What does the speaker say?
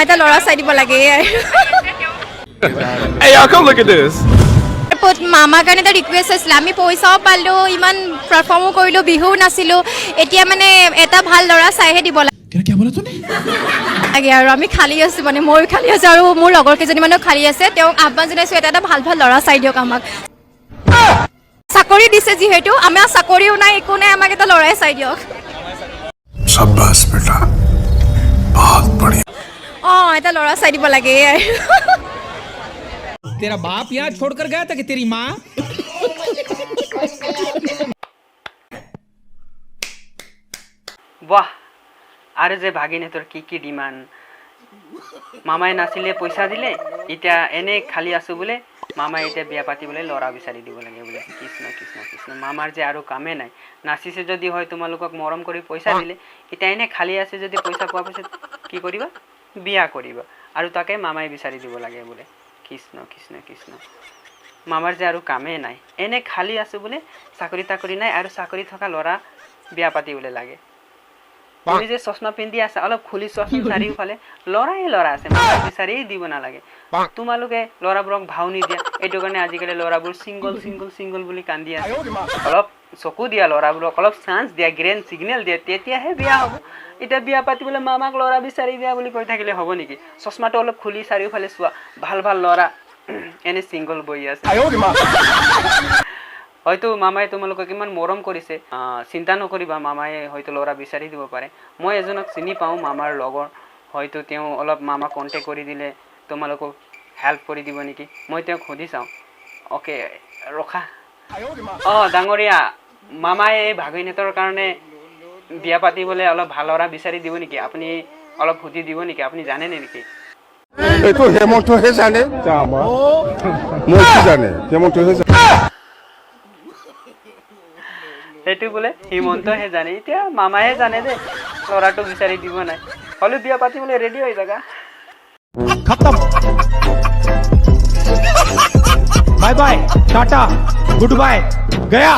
এটা ল'ৰা চাই দিব লাগে Hey, y'all, come look at this. মামাৰ কাৰণে এটা ৰিকুৱেষ্ট আছিলে আমি পইচাও পালোঁ ইমান পাৰফৰ্মো কৰিলোঁ বিহুও নাছিলোঁ এতিয়া মানে এটা ভাল ল'ৰা চাইহে দিব লাগে আৰু আমি খালী আছোঁ মানে ময়ো খালী আছোঁ আৰু মোৰ লগৰ কেইজনীমানেও খালী আছে তেওঁক আহ্বান জনাইছোঁ এটা ভাল ভাল ল'ৰা চাই দিয়ক আমাক চাকৰি দিছে যিহেতু আমাৰ চাকৰিও নাই একো নাই আমাক এটা ল'ৰাই চাই দিয়ক शाबाश बेटा बहुत बढ़िया অঁ এটা ল'ৰা চাই দিব লাগে तेरा बाप यहाँ छोड़कर गया था कि तेरी माँ वाह आरे जे भागिने তোর কি কি ডিমান্ড মামাই নাছিলে পয়সা দিলে এটা এনে খালি আছো বলে মামাই এটা বিয়া পাতিবলে লৰা বিচাৰি দিব লাগে বলে কৃষ্ণ কৃষ্ণ কৃষ্ণ মামাৰ যে আৰু কামে নাই নাচিছে যদি হয় তোমালোকক মৰম কৰি পয়সা দিলে এটা এনে খালি আছে যদি পয়সা পোৱা পিছত কি কৰিবা বিয়া কৰিবা আৰু তাকে মামাই বিচাৰি দিব লাগে বলে কৃষ্ণ কৃষ্ণ কৃষ্ণ মামাৰ যে আৰু কামে নাই এনে খালি আছো বলে চাকৰি তাকৰি নাই আৰু চাকৰি থকা লৰা বিয়া পাতিবলে লাগে তুমি যে চশমা পিন্ধি আছে অলপ খুলি চশমা চাৰিওফালে লৰা আছে মামাই বিচাৰি দিব নালাগে তোমালোকে লৰাবোৰক ভাও নিদিয়া এইটো কাৰণে আজিকালি লৰাবোৰ সিংগল বুলি কান্দি আছে অলপ চকু দিয়া লৰাবোৰক অলপ চান্স দিয়া গ্ৰীণ সিগনেল দিয়া তেতিয়াহে বিয়া হ'ব এটা বিয়া পাতিবলে মামাক লৰা বিচাৰি দিয়া বুলি কৈ থাকিলে হ'ব নেকি চশমাটো অলপ খুলি চাৰিওফালে চোৱা ভাল ভাল লৰা এনে সিংগল বহি আছে হয়তো মামাই তোমালোকক কিমান মৰম কৰিছে চিন্তা নকৰিবা মামাই হয়তো লৰা বিচাৰি দিব পাৰে মই এজনক চিনি পাওঁ মামাৰ লগৰ হয়তো তেওঁ অলপ মামা কন্টেক্ট কৰি দিলে তোমালোকক হেল্প কৰি দিব নেকি মই তেওঁক সুধি চাওঁ ওকে ৰখা ডাঙৰীয়া মামাই এই ভাগিনেতৰ কাৰণে বিয়া পাতিবলে অলপ ভাল লৰা বিচাৰি দিব নেকি আপুনি অলপ সুধি দিব নেকি আপুনি জানে নেকি तो हेमंत हे जाने মই কি জানে হেমন্ত হে সেইটো বোলে হিমন্তহে জানে এতিয়া মামাহে জানে যে লৰাটো বিচাৰি দিব নাই হলে বিয়া পাতিবলে ৰেডি হৈ যাগা खत्म bye bye tata good bye गया